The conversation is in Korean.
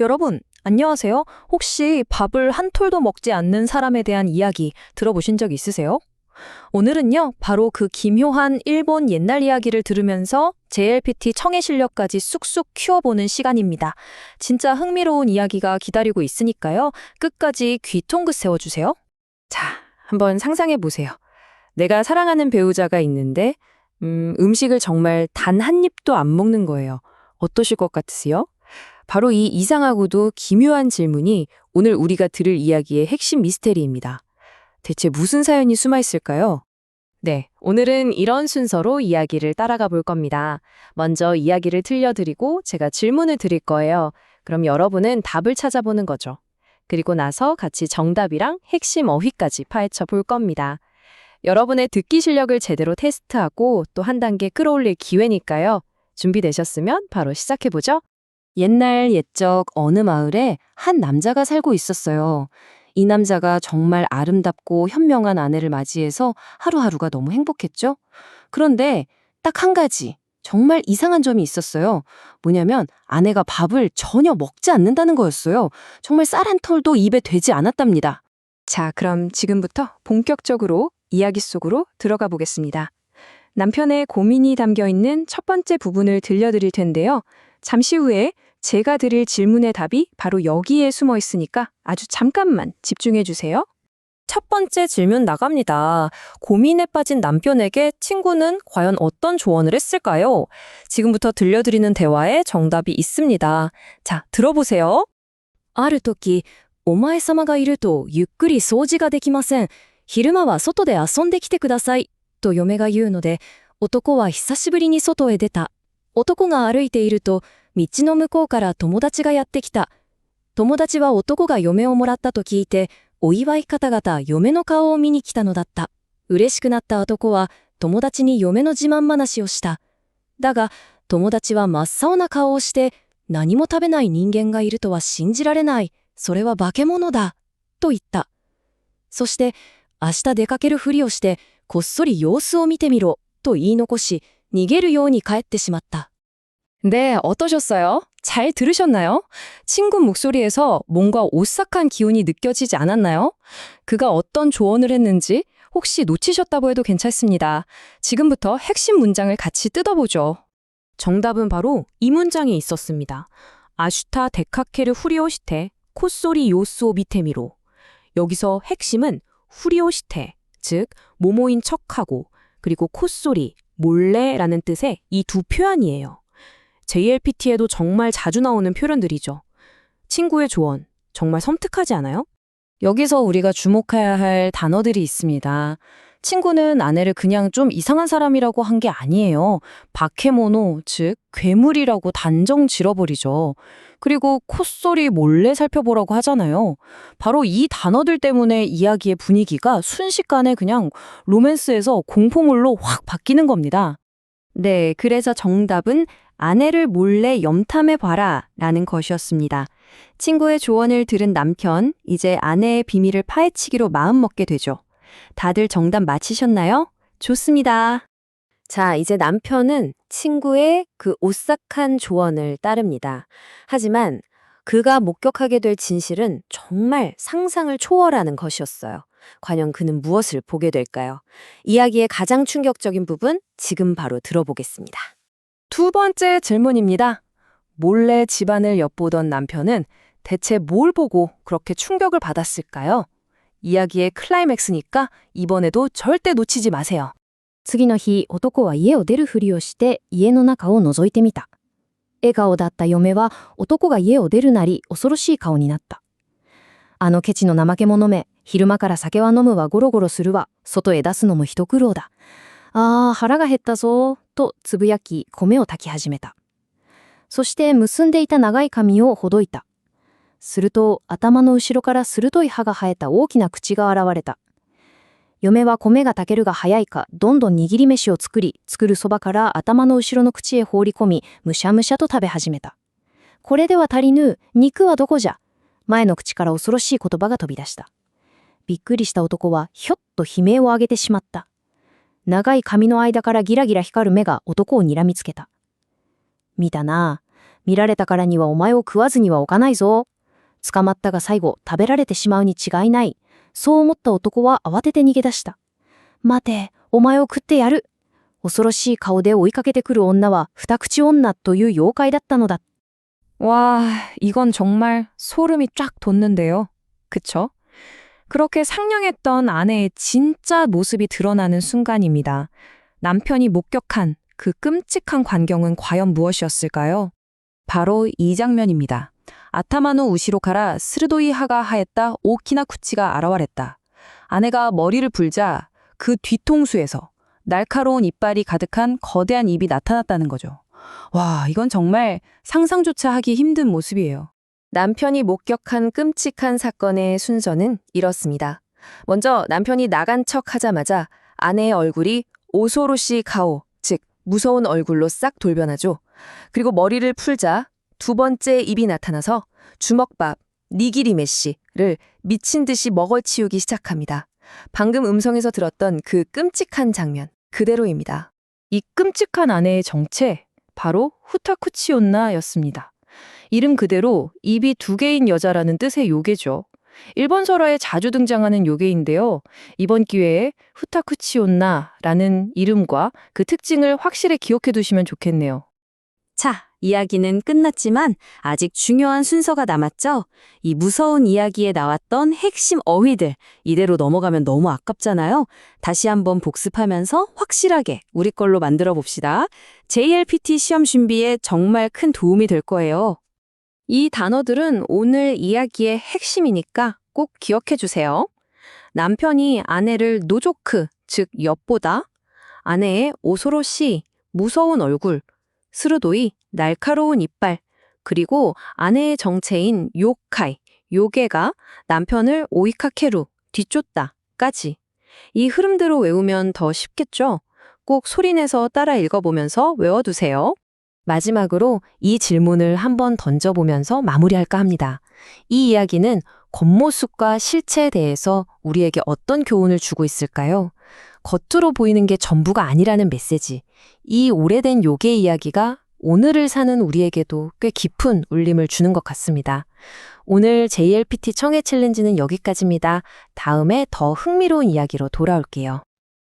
여러분, 안녕하세요. 혹시 밥을 한 톨도 먹지 않는 사람에 대한 이야기 들어보신 적 있으세요? 오늘은요, 바로 그 기묘한 일본 옛날 이야기를 들으면서 JLPT 청해 실력까지 쑥쑥 키워보는 시간입니다. 진짜 흥미로운 이야기가 기다리고 있으니까요. 끝까지 귀 쫑긋 세워주세요. 자, 한번 상상해 보세요. 내가 사랑하는 배우자가 있는데, 음식을 정말 단 한 입도 안 먹는 거예요. 어떠실 것 같으세요? 바로 이 이상하고도 기묘한 질문이 오늘 우리가 들을 이야기의 핵심 미스테리입니다. 대체 무슨 사연이 숨어 있을까요? 네, 오늘은 이런 순서로 이야기를 따라가 볼 겁니다. 먼저 이야기를 들려드리고 제가 질문을 드릴 거예요. 그럼 여러분은 답을 찾아보는 거죠. 그리고 나서 같이 정답이랑 핵심 어휘까지 파헤쳐 볼 겁니다. 여러분의 듣기 실력을 제대로 테스트하고 또 한 단계 끌어올릴 기회니까요. 준비되셨으면 바로 시작해보죠. 옛날 옛적 어느 마을에 한 남자가 살고 있었어요. 이 남자가 정말 아름답고 현명한 아내를 맞이해서 하루하루가 너무 행복했죠? 그런데 딱 한 가지 정말 이상한 점이 있었어요. 뭐냐면 아내가 밥을 전혀 먹지 않는다는 거였어요. 정말 쌀 한 톨도 입에 되지 않았답니다. 자, 그럼 지금부터 본격적으로 이야기 속으로 들어가 보겠습니다. 남편의 고민이 담겨 있는 첫 번째 부분을 들려드릴 텐데요. 잠시 후에 제가 드릴 질문의 답이 바로 여기에 숨어 있으니까 아주 잠깐만 집중해 주세요. 첫 번째 질문 나갑니다. 고민에 빠진 남편에게 친구는 과연 어떤 조언을 했을까요? 지금부터 들려드리는 대화에 정답이 있습니다. 자, 들어보세요. ある時、お前様がいるとゆっくり掃除ができません。昼間は外で遊んできてください。と嫁が言うので、男は久しぶりに外へ出た。男が歩いていると、道の向こうから友達がやってきた。友達は男が嫁をもらったと聞いて、お祝い方々嫁の顔を見に来たのだった。嬉しくなった男は友達に嫁の自慢話をした。だが、友達は真っ青な顔をして、何も食べない人間がいるとは信じられない。それは化け物だ。と言った。そして、明日出かけるふりをして、こっそり様子を見てみろ。と言い残し、逃げるように帰ってしまった。 네, 어떠셨어요? 잘 들으셨나요? 친구 목소리에서 뭔가 오싹한 기운이 느껴지지 않았나요? 그가 어떤 조언을 했는지 혹시 놓치셨다고 해도 괜찮습니다. 지금부터 핵심 문장을 같이 뜯어보죠. 정답은 바로 이 문장에 있었습니다. 아슈타 데카케르 후리오시테 콧소리 요스오 미테미로. 여기서 핵심은 후리오시테, 즉 모모인 척하고 그리고 콧소리, 몰래라는 뜻의 이 두 표현이에요. JLPT에도 정말 자주 나오는 표현들이죠. 친구의 조언, 정말 섬뜩하지 않아요? 여기서 우리가 주목해야 할 단어들이 있습니다. 친구는 아내를 그냥 좀 이상한 사람이라고 한 게 아니에요. 바케모노, 즉 괴물이라고 단정 지어버리죠. 그리고 콧소리 몰래 살펴보라고 하잖아요. 바로 이 단어들 때문에 이야기의 분위기가 순식간에 그냥 로맨스에서 공포물로 확 바뀌는 겁니다. 네, 그래서 정답은 아내를 몰래 염탐해봐라 라는 것이었습니다. 친구의 조언을 들은 남편, 이제 아내의 비밀을 파헤치기로 마음먹게 되죠. 다들 정답 맞히셨나요? 좋습니다. 자, 이제 남편은 친구의 그 오싹한 조언을 따릅니다. 하지만 그가 목격하게 될 진실은 정말 상상을 초월하는 것이었어요. 과연 그는 무엇을 보게 될까요? 이야기의 가장 충격적인 부분, 지금 바로 들어보겠습니다. 두 번째 질문입니다. 몰래 집안을 엿보던 남편은 대체 뭘 보고 그렇게 충격을 받았을까요? 이야기의 클라이맥스니까 이번에도 절대 놓치지 마세요. 次の日、男は家を出るふりをして家の中を覗いてみた。笑顔だった嫁は男が家を出るなり恐ろしい顔になった。あのケチの怠け者め、昼間から酒は飲むわゴロゴロするわ、外へ出すのも一苦労だ。ああ、腹が減ったぞ、とつぶやき米を炊き始めた。そして結んでいた長い髪をほどいた。すると頭の後ろから鋭い歯が生えた大きな口が現れた。嫁は米が炊けるが早いか、どんどん握り飯を作るそばから頭の後ろの口へ放り込み、むしゃむしゃと食べ始めた。これでは足りぬ、肉はどこじゃ。前の口から恐ろしい言葉が飛び出した。びっくりした男はひょっと悲鳴を上げてしまった。長い髪の間からギラギラ光る目が男を睨みつけた。見たな。見られたからにはお前を食わずにはおかないぞ。捕まったが最後食べられてしまうに違いない。そう思った男は慌てて逃げ出した。待て、お前を食ってやる。恐ろしい顔で追いかけてくる女は二口女という妖怪だったのだ。 와, 이건 정말 소름이 쫙 돋는데요. 그쵸? 그렇게 상냥했던 아내의 진짜 모습이 드러나는 순간입니다. 남편이 목격한 그 끔찍한 광경은 과연 무엇이었을까요? 바로 이 장면입니다. 아타마노 우시로카라 스르도이 하가 하였다 오키나 쿠치가 아라와랬다. 아내가 머리를 불자 그 뒤통수에서 날카로운 이빨이 가득한 거대한 입이 나타났다는 거죠. 와, 이건 정말 상상조차 하기 힘든 모습이에요. 남편이 목격한 끔찍한 사건의 순서는 이렇습니다. 먼저 남편이 나간 척 하자마자 아내의 얼굴이 오소로시 가오, 즉 무서운 얼굴로 싹 돌변하죠. 그리고 머리를 풀자 두 번째 입이 나타나서 주먹밥, 니기리 메시를 미친 듯이 먹어치우기 시작합니다. 방금 음성에서 들었던 그 끔찍한 장면 그대로입니다. 이 끔찍한 아내의 정체, 바로 후타쿠치온나였습니다. 이름 그대로 입이 두 개인 여자라는 뜻의 요괴죠. 일본 설화에 자주 등장하는 요괴인데요. 이번 기회에 후타쿠치온나라는 이름과 그 특징을 확실히 기억해 두시면 좋겠네요. 자, 이야기는 끝났지만 아직 중요한 순서가 남았죠? 이 무서운 이야기에 나왔던 핵심 어휘들, 이대로 넘어가면 너무 아깝잖아요. 다시 한번 복습하면서 확실하게 우리 걸로 만들어 봅시다. JLPT 시험 준비에 정말 큰 도움이 될 거예요. 이 단어들은 오늘 이야기의 핵심이니까 꼭 기억해 주세요. 남편이 아내를 노조크, 즉 엿보다, 아내의 오소로시, 무서운 얼굴, 스르도이, 날카로운 이빨, 그리고 아내의 정체인 요카이, 요괴가 남편을 오이카케루, 뒤쫓다까지. 이 흐름대로 외우면 더 쉽겠죠? 꼭 소리내서 따라 읽어보면서 외워두세요. 마지막으로 이 질문을 한번 던져보면서 마무리할까 합니다. 이 이야기는 겉모습과 실체에 대해서 우리에게 어떤 교훈을 주고 있을까요? 겉으로 보이는 게 전부가 아니라는 메시지. 이 오래된 요괴 이야기가 오늘을 사는 우리에게도 꽤 깊은 울림을 주는 것 같습니다. 오늘 JLPT 청해 챌린지는 여기까지입니다. 다음에 더 흥미로운 이야기로 돌아올게요.